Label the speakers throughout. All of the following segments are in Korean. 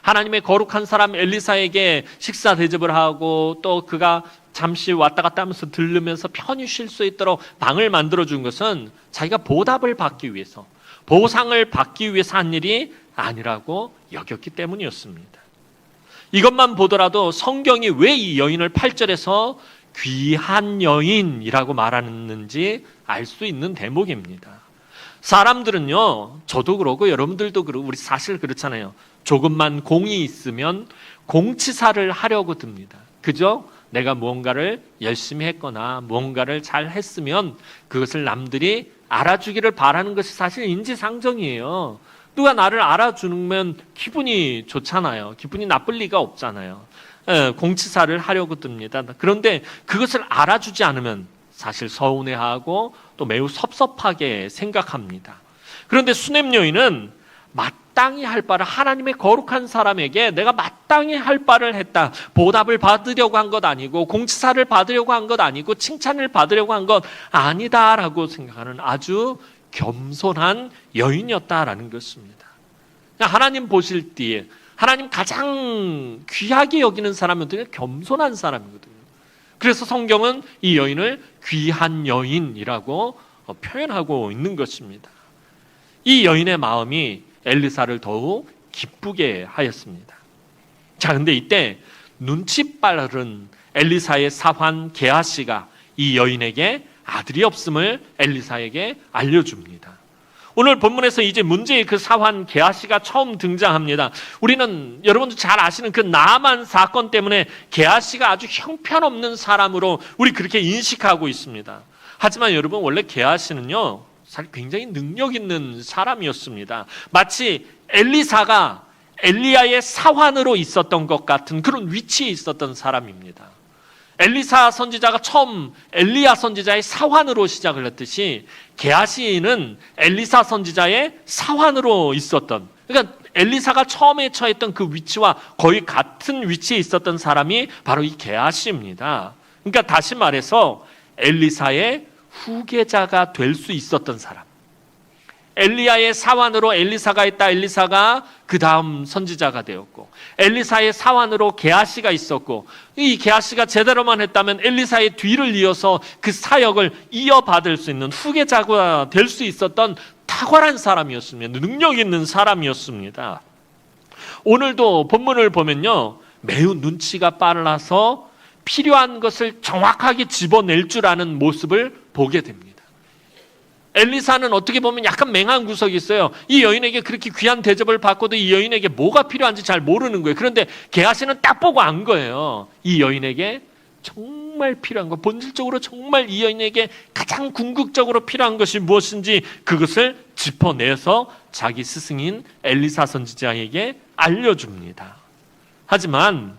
Speaker 1: 하나님의 거룩한 사람 엘리사에게 식사 대접을 하고 또 그가 잠시 왔다 갔다 하면서 들르면서 편히 쉴 수 있도록 방을 만들어준 것은 자기가 보답을 받기 위해서, 보상을 받기 위해서 한 일이 아니라고 여겼기 때문이었습니다. 이것만 보더라도 성경이 왜 이 여인을 8절에서 귀한 여인이라고 말하는지 알 수 있는 대목입니다. 사람들은요, 저도 그러고 여러분들도 그러고 우리 사실 그렇잖아요. 조금만 공이 있으면 공치사를 하려고 듭니다. 그죠? 내가 무언가를 열심히 했거나 무언가를 잘 했으면 그것을 남들이 알아주기를 바라는 것이 사실 인지상정이에요. 누가 나를 알아주면 기분이 좋잖아요. 기분이 나쁠 리가 없잖아요. 공치사를 하려고 듭니다. 그런데 그것을 알아주지 않으면 사실 서운해하고 또 매우 섭섭하게 생각합니다. 그런데 수냄 여인은 마땅히 할 바를, 하나님의 거룩한 사람에게 내가 마땅히 할 바를 했다. 보답을 받으려고 한 것 아니고 공치사를 받으려고 한 것 아니고 칭찬을 받으려고 한 것 아니다라고 생각하는 아주 겸손한 여인이었다라는 것입니다. 하나님 보실 때에 하나님 가장 귀하게 여기는 사람은 겸손한 사람이거든요. 그래서 성경은 이 여인을 귀한 여인이라고 표현하고 있는 것입니다. 이 여인의 마음이 엘리사를 더욱 기쁘게 하였습니다. 자, 근데 이때 눈치 빠른 엘리사의 사환 게하시가 이 여인에게 아들이 없음을 엘리사에게 알려줍니다. 오늘 본문에서 이제 문제의 그 사환 게하시가 처음 등장합니다. 우리는 여러분도 잘 아시는 그 나아만 사건 때문에 게하시가 아주 형편없는 사람으로 우리 그렇게 인식하고 있습니다. 하지만 여러분, 원래 게하시는요, 사실 굉장히 능력 있는 사람이었습니다. 마치 엘리사가 엘리야의 사환으로 있었던 것 같은 그런 위치에 있었던 사람입니다. 엘리사 선지자가 처음 엘리야 선지자의 사환으로 시작을 했듯이 게하시는 엘리사 선지자의 사환으로 있었던, 그러니까 엘리사가 처음에 처했던 그 위치와 거의 같은 위치에 있었던 사람이 바로 이 게하시입니다. 그러니까 다시 말해서 엘리사의 후계자가 될 수 있었던 사람. 엘리야의 사환으로 엘리사가 있다. 엘리사가 그 다음 선지자가 되었고, 엘리사의 사환으로 게하시가 있었고, 이 게하시가 제대로만 했다면 엘리사의 뒤를 이어서 그 사역을 이어받을 수 있는 후계자가 될 수 있었던 탁월한 사람이었습니다. 능력 있는 사람이었습니다. 오늘도 본문을 보면요, 매우 눈치가 빨라서 필요한 것을 정확하게 집어낼 줄 아는 모습을 보게 됩니다. 엘리사는 어떻게 보면 약간 맹한 구석이 있어요. 이 여인에게 그렇게 귀한 대접을 받고도 이 여인에게 뭐가 필요한지 잘 모르는 거예요. 그런데 게하시는 딱 보고 안 거예요. 이 여인에게 정말 필요한 것, 본질적으로 정말 이 여인에게 가장 궁극적으로 필요한 것이 무엇인지 그것을 짚어내서 자기 스승인 엘리사 선지자에게 알려줍니다. 하지만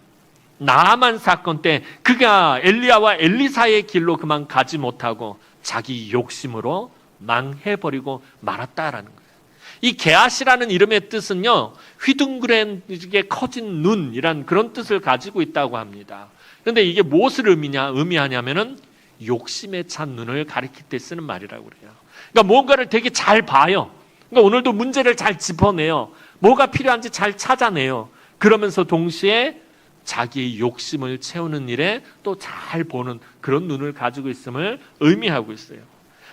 Speaker 1: 나아만 사건 때 그가 엘리야와 엘리사의 길로 그만 가지 못하고 자기 욕심으로 망해버리고 말았다라는 거예요. 이 게하시라는 이름의 뜻은요, 휘둥그레게 커진 눈이란 그런 뜻을 가지고 있다고 합니다. 그런데 이게 무엇을 의미하냐면은 욕심에 찬 눈을 가리킬 때 쓰는 말이라고 그래요. 그러니까 뭔가를 되게 잘 봐요. 그러니까 오늘도 문제를 잘 짚어내요. 뭐가 필요한지 잘 찾아내요. 그러면서 동시에 자기의 욕심을 채우는 일에 또 잘 보는 그런 눈을 가지고 있음을 의미하고 있어요.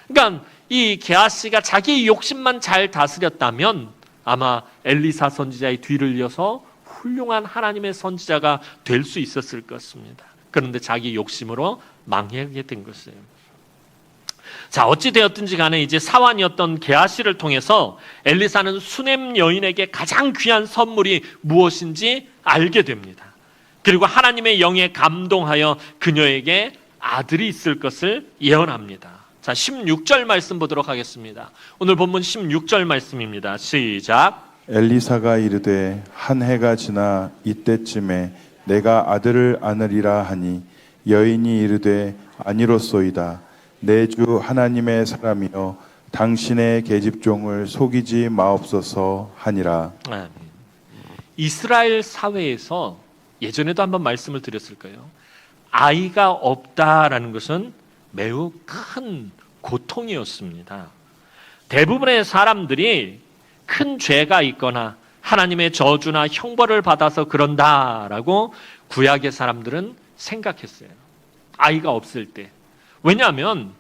Speaker 1: 그러니까 이 게하시가 자기의 욕심만 잘 다스렸다면 아마 엘리사 선지자의 뒤를 이어서 훌륭한 하나님의 선지자가 될 수 있었을 것입니다. 그런데 자기 욕심으로 망하게 된 것이에요. 자, 어찌 되었든지 간에 이제 사환이었던 게하시를 통해서 엘리사는 수냄 여인에게 가장 귀한 선물이 무엇인지 알게 됩니다. 그리고 하나님의 영에 감동하여 그녀에게 아들이 있을 것을 예언합니다. 자, 16절 말씀 보도록 하겠습니다. 오늘 본문 16절 말씀입니다. 시작.
Speaker 2: 엘리사가 이르되 한 해가 지나 이때쯤에 내가 아들을 안으리라 하니 여인이 이르되 아니로소이다. 내 주 하나님의 사람이여 당신의 계집종을 속이지 마옵소서 하니라.
Speaker 1: 이스라엘 사회에서 예전에도 한번 말씀을 드렸을 거예요. 아이가 없다라는 것은 매우 큰 고통이었습니다. 대부분의 사람들이 큰 죄가 있거나 하나님의 저주나 형벌을 받아서 그런다라고 구약의 사람들은 생각했어요. 아이가 없을 때. 왜냐하면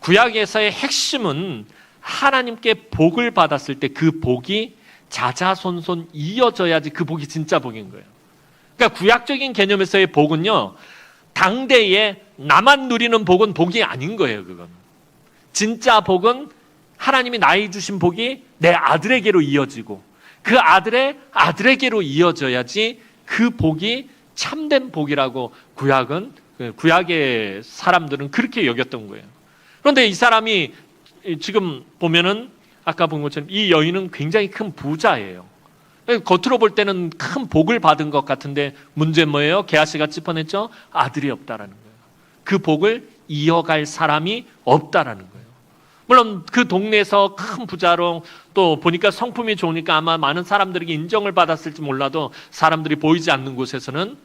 Speaker 1: 구약에서의 핵심은 하나님께 복을 받았을 때 그 복이 자자손손 이어져야지 그 복이 진짜 복인 거예요. 그러니까 구약적인 개념에서의 복은요, 당대에 나만 누리는 복은 복이 아닌 거예요. 그건 진짜 복은 하나님이 나에게 주신 복이 내 아들에게로 이어지고 그 아들의 아들에게로 이어져야지 그 복이 참된 복이라고 구약의 사람들은 그렇게 여겼던 거예요. 그런데 이 사람이 지금 보면은 아까 본 것처럼 이 여인은 굉장히 큰 부자예요. 겉으로 볼 때는 큰 복을 받은 것 같은데 문제는 뭐예요? 게하시가 짚어냈죠? 아들이 없다라는 거예요. 그 복을 이어갈 사람이 없다라는 거예요. 물론 그 동네에서 큰 부자로 또 보니까 성품이 좋으니까 아마 많은 사람들에게 인정을 받았을지 몰라도 사람들이 보이지 않는 곳에서는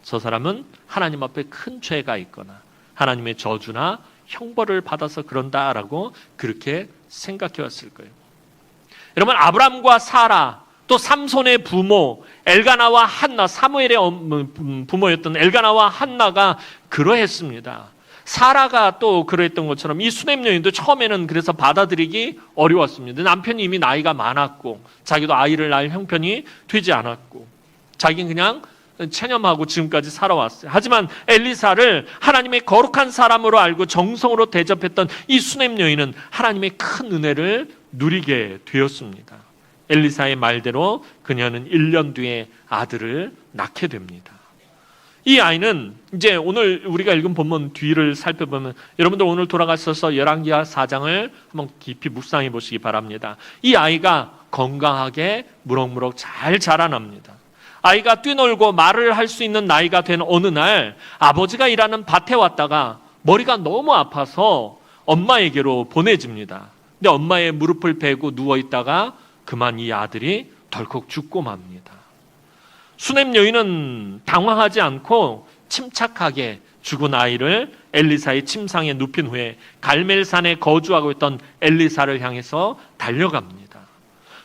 Speaker 1: 저 사람은 하나님 앞에 큰 죄가 있거나 하나님의 저주나 형벌을 받아서 그런다라고 그렇게 생각해 왔을 거예요. 여러분, 아브람과 사라, 또 삼손의 부모 엘가나와 한나, 사무엘의 부모였던 엘가나와 한나가 그러했습니다. 사라가 또 그러했던 것처럼 이 수냄 여인도 처음에는 그래서 받아들이기 어려웠습니다. 남편이 이미 나이가 많았고 자기도 아이를 낳을 형편이 되지 않았고 자기는 그냥 체념하고 지금까지 살아왔어요. 하지만 엘리사를 하나님의 거룩한 사람으로 알고 정성으로 대접했던 이 수냄 여인은 하나님의 큰 은혜를 누리게 되었습니다. 엘리사의 말대로 그녀는 1년 뒤에 아들을 낳게 됩니다. 이 아이는 이제 오늘 우리가 읽은 본문 뒤를 살펴보면 여러분들 오늘 돌아가셔서 열왕기하 4장을 한번 깊이 묵상해 보시기 바랍니다. 이 아이가 건강하게 무럭무럭 잘 자라납니다. 아이가 뛰놀고 말을 할 수 있는 나이가 된 어느 날 아버지가 일하는 밭에 왔다가 머리가 너무 아파서 엄마에게로 보내집니다. 근데 엄마의 무릎을 베고 누워있다가 그만 이 아들이 덜컥 죽고 맙니다. 수냄 여인은 당황하지 않고 침착하게 죽은 아이를 엘리사의 침상에 눕힌 후에 갈멜산에 거주하고 있던 엘리사를 향해서 달려갑니다.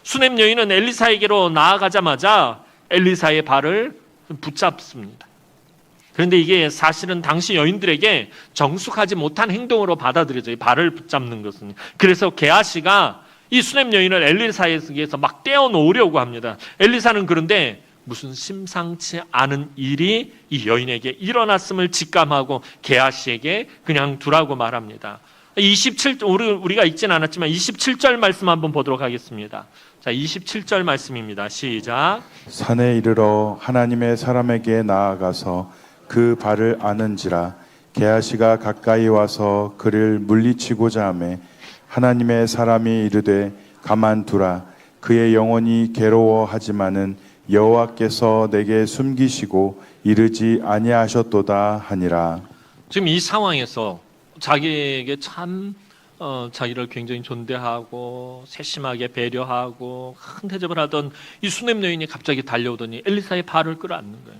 Speaker 1: 수냄 여인은 엘리사에게로 나아가자마자 엘리사의 발을 붙잡습니다. 그런데 이게 사실은 당시 여인들에게 정숙하지 못한 행동으로 받아들여져요. 발을 붙잡는 것은. 그래서 게하시가 이 수냄 여인을 엘리사에게서 막 떼어놓으려고 합니다. 엘리사는 그런데 무슨 심상치 않은 일이 이 여인에게 일어났음을 직감하고 게하시에게 그냥 두라고 말합니다. 우리가 읽진 않았지만 27절 말씀 한번 보도록 하겠습니다. 자, 27절 말씀입니다. 시작.
Speaker 2: 산에 이르러 하나님의 사람에게 나아가서 그 발을 아는지라. 게하시가 가까이 와서 그를 물리치고자 하매 하나님의 사람이 이르되 가만두라. 그의 영혼이 괴로워하지만은 여호와께서 내게 숨기시고 이르지 아니하셨도다 하니라.
Speaker 1: 지금 이 상황에서 자기에게 참 자기를 굉장히 존대하고 세심하게 배려하고 큰 대접을 하던 이 수냄 여인이 갑자기 달려오더니 엘리사의 발을 끌어안는 거예요.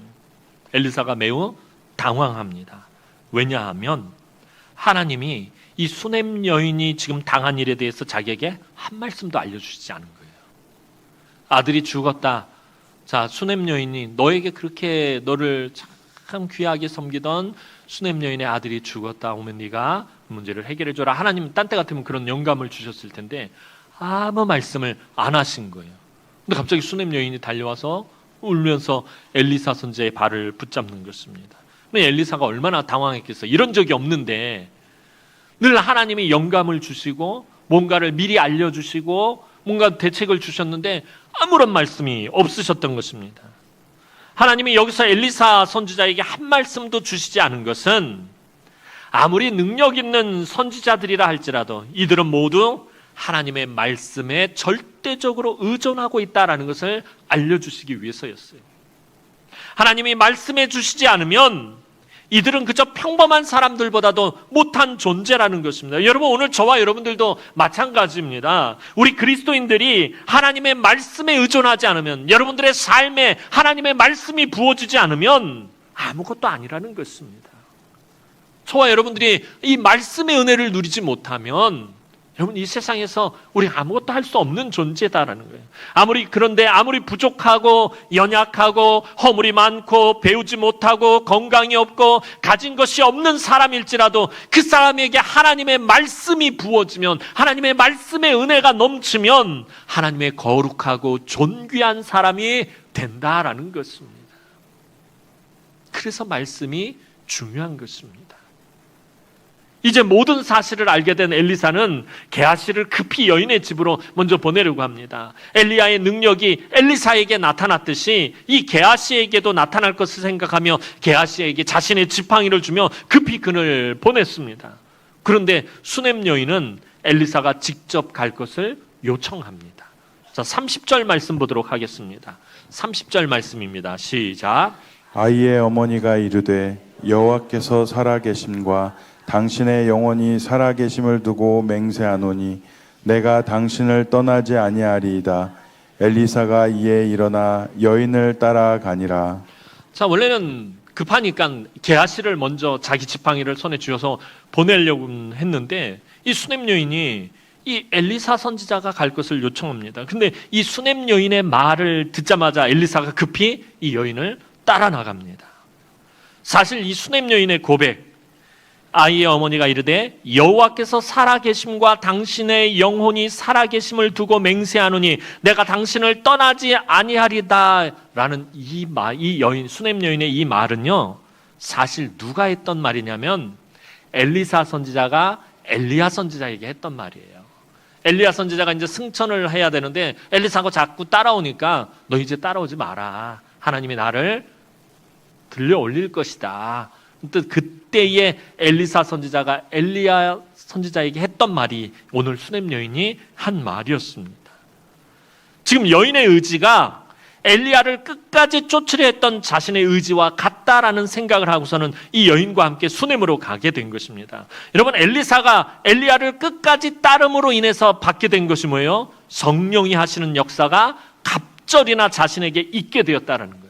Speaker 1: 엘리사가 매우 당황합니다. 왜냐하면 하나님이 이 수냄 여인이 지금 당한 일에 대해서 자기에게 한 말씀도 알려주시지 않은 거예요. 아들이 죽었다. 자, 수냄 여인이 너에게 그렇게 너를 참 귀하게 섬기던 수냄 여인의 아들이 죽었다. 오면 네가 문제를 해결해 줘라. 하나님은 딴 때 같으면 그런 영감을 주셨을 텐데 아무 말씀을 안 하신 거예요. 근데 갑자기 수냄 여인이 달려와서 울면서 엘리사 선지자의 발을 붙잡는 것입니다. 근데 엘리사가 얼마나 당황했겠어요. 이런 적이 없는데 늘 하나님이 영감을 주시고 뭔가를 미리 알려주시고 뭔가 대책을 주셨는데 아무런 말씀이 없으셨던 것입니다. 하나님이 여기서 엘리사 선지자에게 한 말씀도 주시지 않은 것은 아무리 능력 있는 선지자들이라 할지라도 이들은 모두 하나님의 말씀에 절대적으로 의존하고 있다는 것을 알려주시기 위해서였어요. 하나님이 말씀해 주시지 않으면 이들은 그저 평범한 사람들보다도 못한 존재라는 것입니다. 여러분, 오늘 저와 여러분들도 마찬가지입니다. 우리 그리스도인들이 하나님의 말씀에 의존하지 않으면, 여러분들의 삶에 하나님의 말씀이 부어지지 않으면 아무것도 아니라는 것입니다. 저와 여러분들이 이 말씀의 은혜를 누리지 못하면 여러분, 이 세상에서 우리 아무것도 할 수 없는 존재다라는 거예요. 그런데 아무리 부족하고 연약하고 허물이 많고 배우지 못하고 건강이 없고 가진 것이 없는 사람일지라도 그 사람에게 하나님의 말씀이 부어지면, 하나님의 말씀의 은혜가 넘치면 하나님의 거룩하고 존귀한 사람이 된다라는 것입니다. 그래서 말씀이 중요한 것입니다. 이제 모든 사실을 알게 된 엘리사는 게하시를 급히 여인의 집으로 먼저 보내려고 합니다. 엘리야의 능력이 엘리사에게 나타났듯이 이 게하시에게도 나타날 것을 생각하며 게하시에게 자신의 지팡이를 주며 급히 그를 보냈습니다. 그런데 수넴 여인은 엘리사가 직접 갈 것을 요청합니다. 자, 30절 말씀 보도록 하겠습니다. 30절 말씀입니다. 시작.
Speaker 2: 아이의 어머니가 이르되 여호와께서 살아계심과 당신의 영혼이 살아계심을 두고 맹세하노니 내가 당신을 떠나지 아니하리이다. 엘리사가 이에 일어나 여인을 따라가니라.
Speaker 1: 자, 원래는 급하니까 게하시를 먼저 자기 지팡이를 손에 쥐어서 보내려고 했는데 이 수넴 여인이 이 엘리사 선지자가 갈 것을 요청합니다. 근데 이 수넴 여인의 말을 듣자마자 엘리사가 급히 이 여인을 따라 나갑니다. 사실 이 수넴 여인의 고백, 아이의 어머니가 이르되 여호와께서 살아계심과 당신의 영혼이 살아계심을 두고 맹세하노니 내가 당신을 떠나지 아니하리다 라는 이 여인, 수넴 여인의 이 말은요, 사실 누가 했던 말이냐면 엘리사 선지자가 엘리야 선지자에게 했던 말이에요. 엘리야 선지자가 이제 승천을 해야 되는데 엘리사가 자꾸 따라오니까 너 이제 따라오지 마라, 하나님이 나를 들려 올릴 것이다. 그때의 엘리사 선지자가 엘리야 선지자에게 했던 말이 오늘 수넴 여인이 한 말이었습니다. 지금 여인의 의지가 엘리야를 끝까지 쫓으려 했던 자신의 의지와 같다라는 생각을 하고서는 이 여인과 함께 수넴으로 가게 된 것입니다. 여러분, 엘리사가 엘리야를 끝까지 따름으로 인해서 받게 된 것이 뭐예요? 성령이 하시는 역사가 갑절이나 자신에게 있게 되었다는 거예요.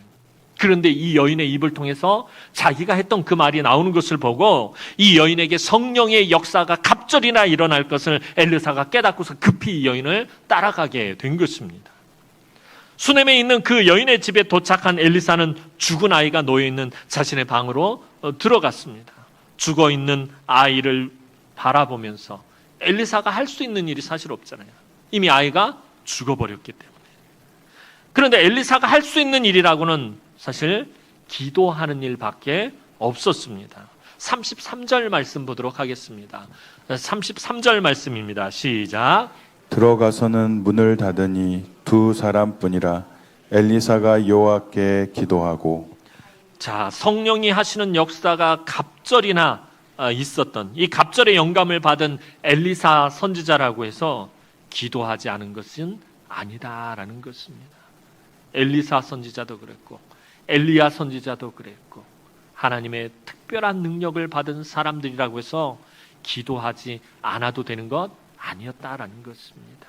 Speaker 1: 그런데 이 여인의 입을 통해서 자기가 했던 그 말이 나오는 것을 보고 이 여인에게 성령의 역사가 갑절이나 일어날 것을 엘리사가 깨닫고서 급히 이 여인을 따라가게 된 것입니다. 수넴에 있는 그 여인의 집에 도착한 엘리사는 죽은 아이가 놓여있는 자신의 방으로 들어갔습니다. 죽어있는 아이를 바라보면서 엘리사가 할 수 있는 일이 사실 없잖아요. 이미 아이가 죽어버렸기 때문에. 그런데 엘리사가 할 수 있는 일이라고는 사실 기도하는 일밖에 없었습니다. 33절 말씀 보도록 하겠습니다. 33절 말씀입니다. 시작.
Speaker 2: 들어가서는 문을 닫으니 두 사람뿐이라. 엘리사가 여호와께 기도하고.
Speaker 1: 자, 성령이 하시는 역사가 갑절이나 있었던 이 갑절의 영감을 받은 엘리사 선지자라고 해서 기도하지 않은 것은 아니다라는 것입니다. 엘리사 선지자도 그랬고 엘리야 선지자도 그랬고 하나님의 특별한 능력을 받은 사람들이라고 해서 기도하지 않아도 되는 것 아니었다라는 것입니다.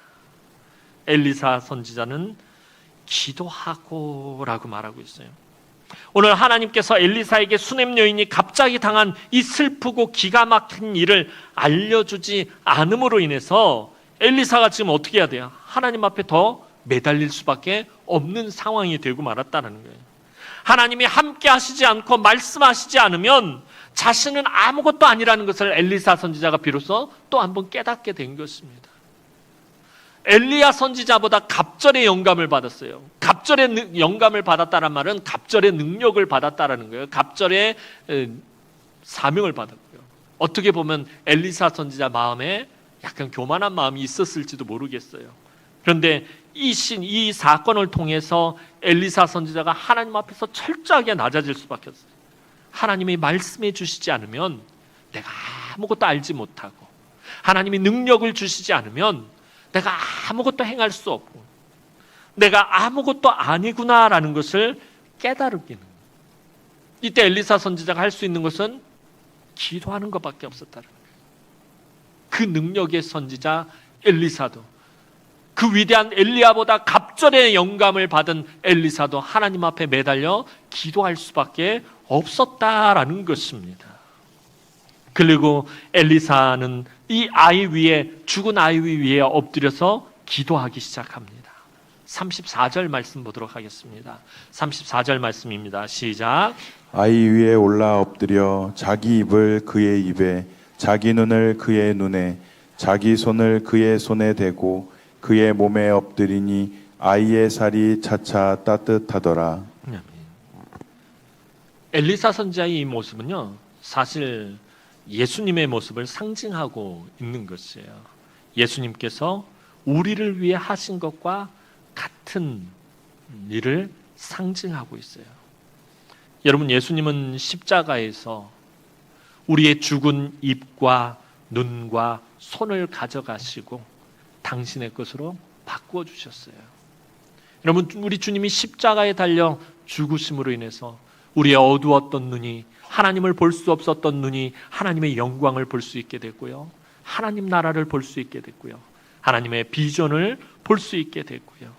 Speaker 1: 엘리사 선지자는 기도하고 라고 말하고 있어요. 오늘 하나님께서 엘리사에게 수넴 여인이 갑자기 당한 이 슬프고 기가 막힌 일을 알려주지 않음으로 인해서 엘리사가 지금 어떻게 해야 돼요? 하나님 앞에 더 매달릴 수밖에 없는 상황이 되고 말았다는 거예요. 하나님이 함께 하시지 않고 말씀하시지 않으면 자신은 아무것도 아니라는 것을 엘리사 선지자가 비로소 또 한 번 깨닫게 된 것입니다. 엘리야 선지자보다 갑절의 영감을 받았어요. 갑절의 영감을 받았다는 말은 갑절의 능력을 받았다는 거예요. 갑절의 사명을 받았고요. 어떻게 보면 엘리사 선지자 마음에 약간 교만한 마음이 있었을지도 모르겠어요. 그런데 이 사건을 통해서 엘리사 선지자가 하나님 앞에서 철저하게 낮아질 수밖에 없어요. 하나님이 말씀해 주시지 않으면 내가 아무것도 알지 못하고, 하나님이 능력을 주시지 않으면 내가 아무것도 행할 수 없고, 내가 아무것도 아니구나라는 것을 깨달게 되는 거예요. 이때 엘리사 선지자가 할 수 있는 것은 기도하는 것밖에 없었다는 거예요. 그 능력의 선지자 엘리사도, 그 위대한 엘리야보다 갑절의 영감을 받은 엘리사도 하나님 앞에 매달려 기도할 수밖에 없었다라는 것입니다. 그리고 엘리사는 이 아이 위에, 죽은 아이 위에 엎드려서 기도하기 시작합니다. 34절 말씀 보도록 하겠습니다. 34절 말씀입니다. 시작.
Speaker 2: 아이 위에 올라 엎드려 자기 입을 그의 입에, 자기 눈을 그의 눈에, 자기 손을 그의 손에 대고 그의 몸에 엎드리니 아이의 살이 차차 따뜻하더라.
Speaker 1: 엘리사 선지자의 이 모습은요, 사실 예수님의 모습을 상징하고 있는 것이에요. 예수님께서 우리를 위해 하신 것과 같은 일을 상징하고 있어요. 여러분, 예수님은 십자가에서 우리의 죽은 입과 눈과 손을 가져가시고 당신의 것으로 바꾸어 주셨어요. 여러분, 우리 주님이 십자가에 달려 죽으심으로 인해서 우리의 어두웠던 눈이, 하나님을 볼 수 없었던 눈이 하나님의 영광을 볼 수 있게 됐고요, 하나님 나라를 볼 수 있게 됐고요, 하나님의 비전을 볼 수 있게 됐고요.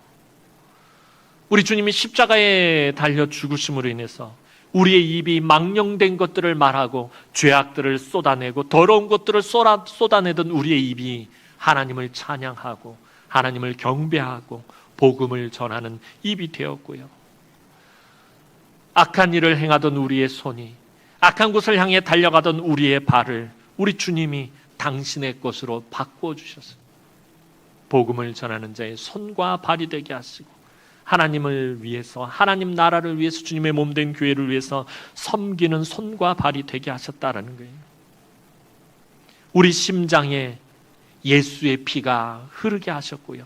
Speaker 1: 우리 주님이 십자가에 달려 죽으심으로 인해서 우리의 입이 망령된 것들을 말하고 죄악들을 쏟아내고 더러운 것들을 쏟아내던 우리의 입이 하나님을 찬양하고 하나님을 경배하고 복음을 전하는 입이 되었고요, 악한 일을 행하던 우리의 손이, 악한 곳을 향해 달려가던 우리의 발을 우리 주님이 당신의 것으로 바꾸어 주셨어요. 복음을 전하는 자의 손과 발이 되게 하시고 하나님을 위해서, 하나님 나라를 위해서, 주님의 몸된 교회를 위해서 섬기는 손과 발이 되게 하셨다라는 거예요. 우리 심장에 예수의 피가 흐르게 하셨고요,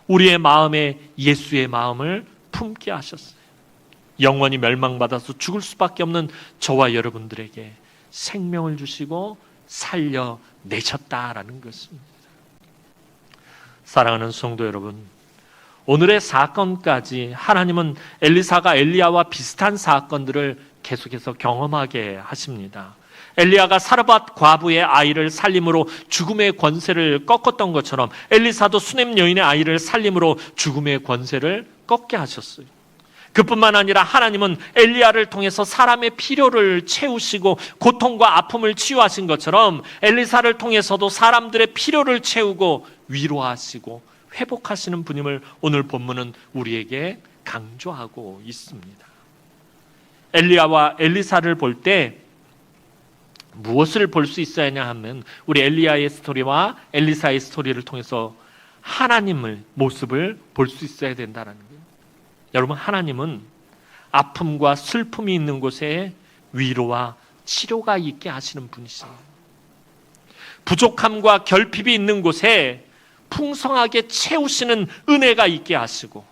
Speaker 1: 우리의 마음에 예수의 마음을 품게 하셨어요. 영원히 멸망받아서 죽을 수밖에 없는 저와 여러분들에게 생명을 주시고 살려내셨다라는 것입니다. 사랑하는 성도 여러분, 오늘의 사건까지 하나님은 엘리사가 엘리야와 비슷한 사건들을 계속해서 경험하게 하십니다. 엘리야가 사르밧 과부의 아이를 살림으로 죽음의 권세를 꺾었던 것처럼 엘리사도 수넴 여인의 아이를 살림으로 죽음의 권세를 꺾게 하셨어요. 그뿐만 아니라 하나님은 엘리야를 통해서 사람의 필요를 채우시고 고통과 아픔을 치유하신 것처럼 엘리사를 통해서도 사람들의 필요를 채우고 위로하시고 회복하시는 분임을 오늘 본문은 우리에게 강조하고 있습니다. 엘리야와 엘리사를 볼 때 무엇을 볼 수 있어야 하냐 하면 우리 엘리야의 스토리와 엘리사의 스토리를 통해서 하나님의 모습을 볼 수 있어야 된다는 거예요. 여러분, 하나님은 아픔과 슬픔이 있는 곳에 위로와 치료가 있게 하시는 분이세요. 부족함과 결핍이 있는 곳에 풍성하게 채우시는 은혜가 있게 하시고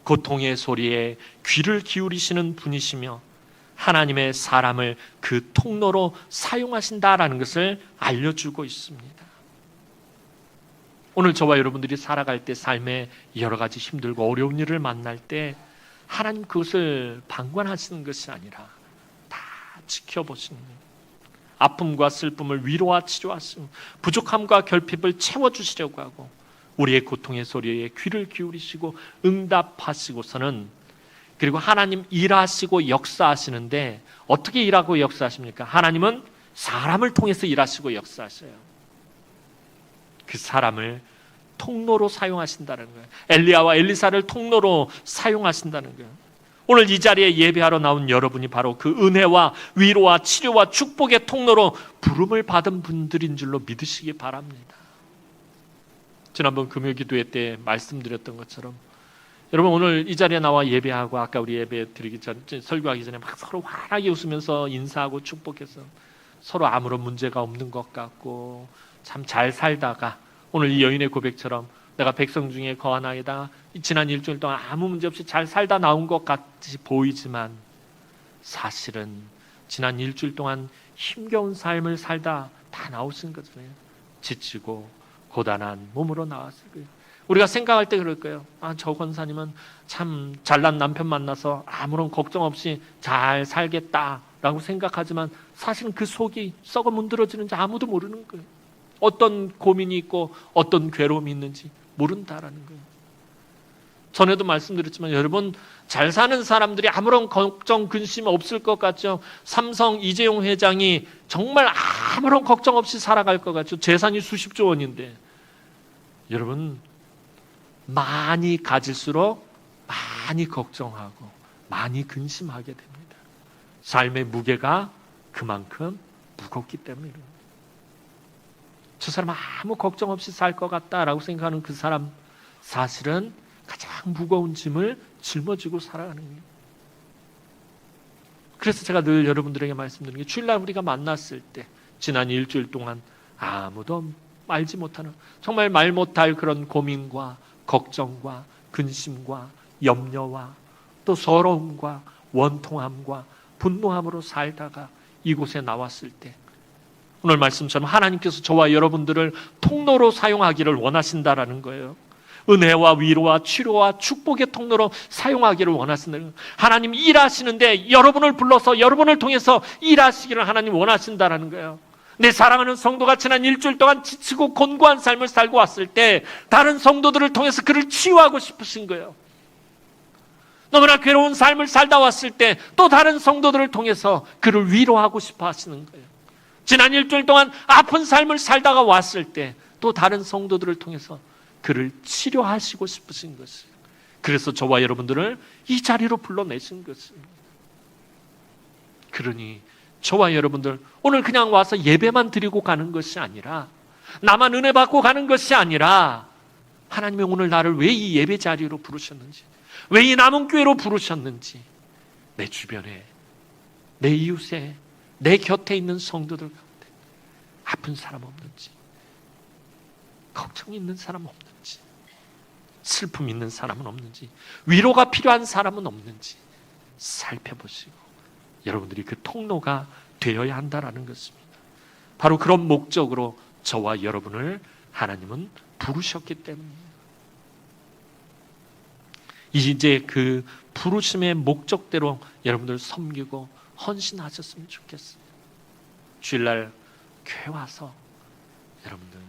Speaker 1: 고통의 소리에 귀를 기울이시는 분이시며 하나님의 사람을 그 통로로 사용하신다라는 것을 알려주고 있습니다. 오늘 저와 여러분들이 살아갈 때 삶에 여러 가지 힘들고 어려운 일을 만날 때 하나님 그것을 방관하시는 것이 아니라 다 지켜보시는 거예요. 아픔과 슬픔을 위로와 치료하시고 부족함과 결핍을 채워주시려고 하고 우리의 고통의 소리에 귀를 기울이시고 응답하시고서는 그리고 하나님 일하시고 역사하시는데 어떻게 일하고 역사하십니까? 하나님은 사람을 통해서 일하시고 역사하셔요. 그 사람을 통로로 사용하신다는 거예요. 엘리야와 엘리사를 통로로 사용하신다는 거예요. 오늘 이 자리에 예배하러 나온 여러분이 바로 그 은혜와 위로와 치료와 축복의 통로로 부름을 받은 분들인 줄로 믿으시기 바랍니다. 지난번 금요기도회 때 말씀드렸던 것처럼 여러분, 오늘 이 자리에 나와 예배하고 아까 우리 예배 드리기 전 설교하기 전에 막 서로 환하게 웃으면서 인사하고 축복해서 서로 아무런 문제가 없는 것 같고 참 잘 살다가 오늘 이 여인의 고백처럼 내가 백성 중에 거하나이다, 지난 일주일 동안 아무 문제 없이 잘 살다 나온 것 같이 보이지만 사실은 지난 일주일 동안 힘겨운 삶을 살다 다 나오신 거잖아요. 지치고 고단한 몸으로 나왔을 거예요. 우리가 생각할 때 그럴 거예요. 저 권사님은 참 잘난 남편 만나서 아무런 걱정 없이 잘 살겠다라고 생각하지만 사실은 그 속이 썩어 문드러지는지 아무도 모르는 거예요. 어떤 고민이 있고 어떤 괴로움이 있는지 모른다라는 거예요. 전에도 말씀드렸지만 여러분, 잘 사는 사람들이 아무런 걱정, 근심 없을 것 같죠? 삼성 이재용 회장이 정말 아무런 걱정 없이 살아갈 것 같죠? 재산이 수십조 원인데. 여러분, 많이 가질수록 많이 걱정하고 많이 근심하게 됩니다. 삶의 무게가 그만큼 무겁기 때문입니다. 저 사람 아무 걱정 없이 살 것 같다라고 생각하는 그 사람, 사실은 가장 무거운 짐을 짊어지고 살아가는 거예요. 그래서 제가 늘 여러분들에게 말씀드리는 게, 주일날 우리가 만났을 때 지난 일주일 동안 아무도 알지 못하는, 정말 말 못할 그런 고민과 걱정과 근심과 염려와 또 서러움과 원통함과 분노함으로 살다가 이곳에 나왔을 때, 오늘 말씀처럼 하나님께서 저와 여러분들을 통로로 사용하기를 원하신다라는 거예요. 은혜와 위로와 치료와 축복의 통로로 사용하기를 원하신다는 거예요. 하나님 일하시는데 여러분을 불러서 여러분을 통해서 일하시기를 하나님 원하신다라는 거예요. 내 사랑하는 성도가 지난 일주일 동안 지치고 곤고한 삶을 살고 왔을 때 다른 성도들을 통해서 그를 치유하고 싶으신 거예요. 너무나 괴로운 삶을 살다 왔을 때 또 다른 성도들을 통해서 그를 위로하고 싶어 하시는 거예요. 지난 일주일 동안 아픈 삶을 살다가 왔을 때 또 다른 성도들을 통해서 그를 치료하시고 싶으신 것이에요. 그래서 저와 여러분들을 이 자리로 불러내신 것입니다. 그러니 저와 여러분들 오늘 그냥 와서 예배만 드리고 가는 것이 아니라, 나만 은혜 받고 가는 것이 아니라, 하나님이 오늘 나를 왜 이 예배 자리로 부르셨는지, 왜 이 남은 교회로 부르셨는지, 내 주변에, 내 이웃에, 내 곁에 있는 성도들 가운데 아픈 사람 없는지, 걱정 있는 사람 없는지, 슬픔 있는 사람은 없는지, 위로가 필요한 사람은 없는지 살펴보시고 여러분들이 그 통로가 되어야 한다라는 것입니다. 바로 그런 목적으로 저와 여러분을 하나님은 부르셨기 때문입니다. 이제 그 부르심의 목적대로 여러분들 섬기고 헌신하셨으면 좋겠어요. 주일날 교회 와서 여러분들,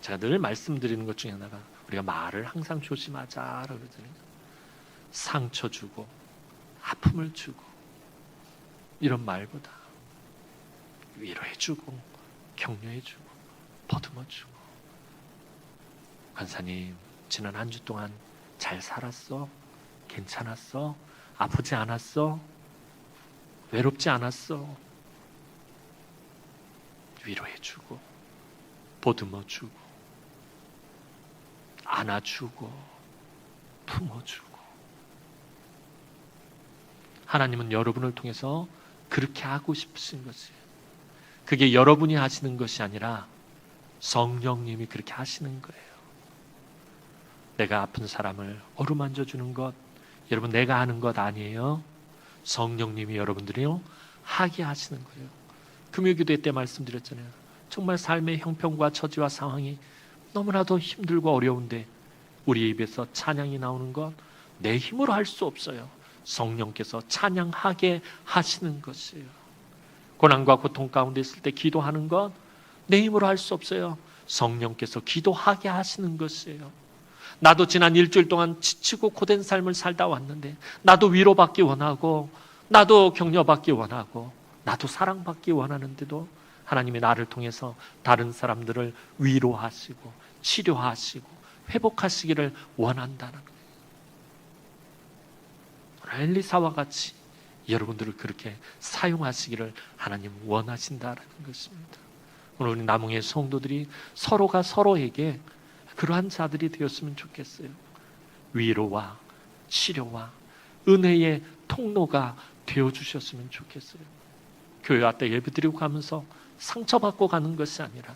Speaker 1: 제가 늘 말씀드리는 것 중에 하나가, 우리가 말을 항상 조심하자라고 그러잖아요. 상처 주고 아픔을 주고 이런 말보다 위로해주고 격려해주고 보듬어주고, 관사님 지난 한 주 동안 잘 살았어? 괜찮았어? 아프지 않았어? 외롭지 않았어? 위로해주고 보듬어주고 안아주고 품어주고. 하나님은 여러분을 통해서 그렇게 하고 싶으신 것이에요. 그게 여러분이 하시는 것이 아니라 성령님이 그렇게 하시는 거예요. 내가 아픈 사람을 어루만져 주는 것, 여러분 내가 하는 것 아니에요. 성령님이 여러분들이요 하게 하시는 거예요. 금요기도회 때 말씀드렸잖아요. 정말 삶의 형편과 처지와 상황이 너무나도 힘들고 어려운데 우리 입에서 찬양이 나오는 것, 내 힘으로 할 수 없어요. 성령께서 찬양하게 하시는 것이에요. 고난과 고통 가운데 있을 때 기도하는 것, 내 힘으로 할 수 없어요. 성령께서 기도하게 하시는 것이에요. 나도 지난 일주일 동안 지치고 고된 삶을 살다 왔는데, 나도 위로받기 원하고, 나도 격려받기 원하고, 나도 사랑받기 원하는데도 하나님이 나를 통해서 다른 사람들을 위로하시고 치료하시고 회복하시기를 원한다는 거예요. 엘리사와 같이 여러분들을 그렇게 사용하시기를 하나님 원하신다는 것입니다. 오늘 우리 남흥의 성도들이 서로가 서로에게 그러한 자들이 되었으면 좋겠어요. 위로와 치료와 은혜의 통로가 되어주셨으면 좋겠어요. 교회 왔다 예배드리고 가면서 상처받고 가는 것이 아니라,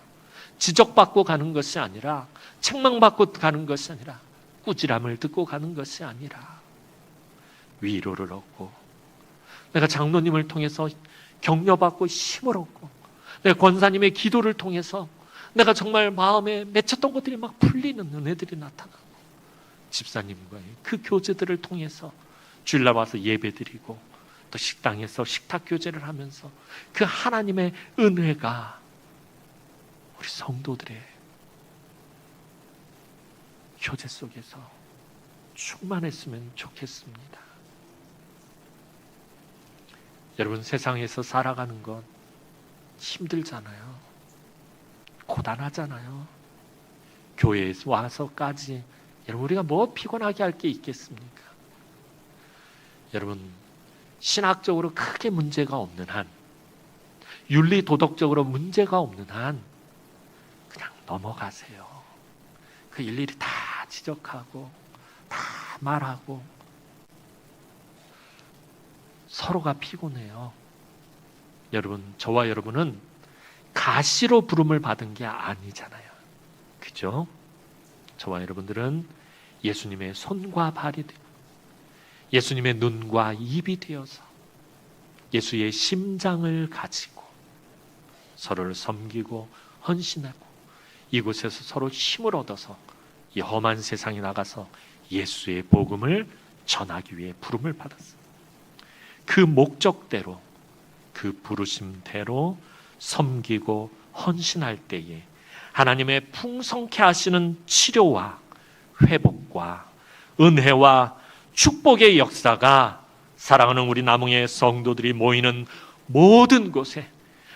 Speaker 1: 지적받고 가는 것이 아니라, 책망받고 가는 것이 아니라, 꾸지람을 듣고 가는 것이 아니라 위로를 얻고, 내가 장로님을 통해서 격려받고 힘을 얻고, 내가 권사님의 기도를 통해서 내가 정말 마음에 맺혔던 것들이 막 풀리는 은혜들이 나타나고, 집사님과의 그 교제들을 통해서 주일날 와서 예배드리고 또 식당에서 식탁 교제를 하면서 그 하나님의 은혜가 우리 성도들의 교제 속에서 충만했으면 좋겠습니다. 여러분, 세상에서 살아가는 건 힘들잖아요. 고단하잖아요. 교회에 와서까지 여러분, 우리가 뭐 피곤하게 할 게 있겠습니까? 여러분, 신학적으로 크게 문제가 없는 한, 윤리 도덕적으로 문제가 없는 한 그냥 넘어가세요. 그 일일이 다 지적하고 다 말하고 서로가 피곤해요. 여러분, 저와 여러분은 가시로 부름을 받은 게 아니잖아요. 그죠? 저와 여러분들은 예수님의 손과 발이 되고 예수님의 눈과 입이 되어서 예수의 심장을 가지고 서로를 섬기고 헌신하고 이곳에서 서로 힘을 얻어서 이 험한 세상에 나가서 예수의 복음을 전하기 위해 부름을 받았어요. 그 목적대로, 그 부르심대로 섬기고 헌신할 때에 하나님의 풍성케 하시는 치료와 회복과 은혜와 축복의 역사가 사랑하는 우리 남흥의 성도들이 모이는 모든 곳에,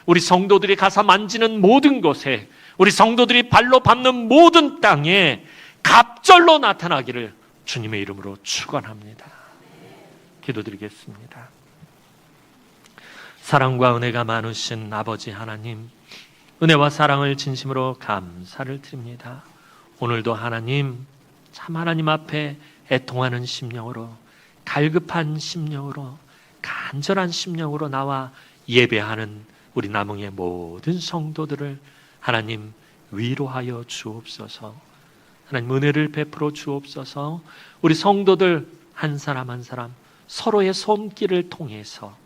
Speaker 1: 우리 성도들이 가서 만지는 모든 곳에, 우리 성도들이 발로 밟는 모든 땅에 갑절로 나타나기를 주님의 이름으로 축원합니다. 기도드리겠습니다. 사랑과 은혜가 많으신 아버지 하나님, 은혜와 사랑을 진심으로 감사를 드립니다. 오늘도 하나님, 참 하나님 앞에 애통하는 심령으로, 갈급한 심령으로, 간절한 심령으로 나와 예배하는 우리 남흥의 모든 성도들을 하나님 위로하여 주옵소서. 하나님 은혜를 베풀어 주옵소서. 우리 성도들 한 사람 한 사람 서로의 손길을 통해서,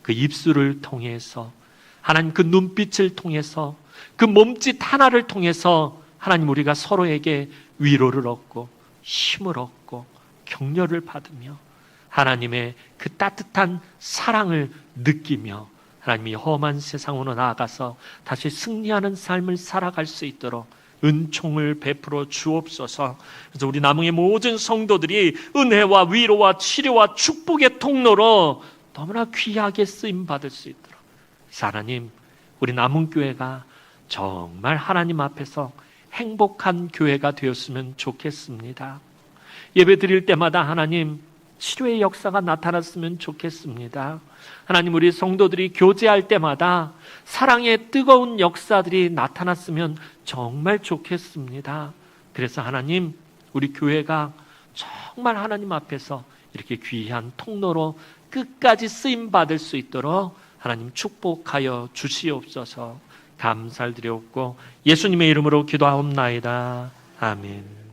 Speaker 1: 그 입술을 통해서, 하나님 그 눈빛을 통해서, 그 몸짓 하나를 통해서 하나님 우리가 서로에게 위로를 얻고 힘을 얻고 격려를 받으며 하나님의 그 따뜻한 사랑을 느끼며 하나님이 험한 세상으로 나아가서 다시 승리하는 삶을 살아갈 수 있도록 은총을 베풀어 주옵소서. 그래서 우리 남흥의 모든 성도들이 은혜와 위로와 치료와 축복의 통로로 너무나 귀하게 쓰임받을 수 있도록, 하나님, 우리 남흥교회가 정말 하나님 앞에서 행복한 교회가 되었으면 좋겠습니다. 예배 드릴 때마다 하나님 치료의 역사가 나타났으면 좋겠습니다. 하나님, 우리 성도들이 교제할 때마다 사랑의 뜨거운 역사들이 나타났으면 정말 좋겠습니다. 그래서 하나님, 우리 교회가 정말 하나님 앞에서 이렇게 귀한 통로로 끝까지 쓰임받을 수 있도록 하나님 축복하여 주시옵소서. 감사를 드렸고 예수님의 이름으로 기도하옵나이다. 아멘.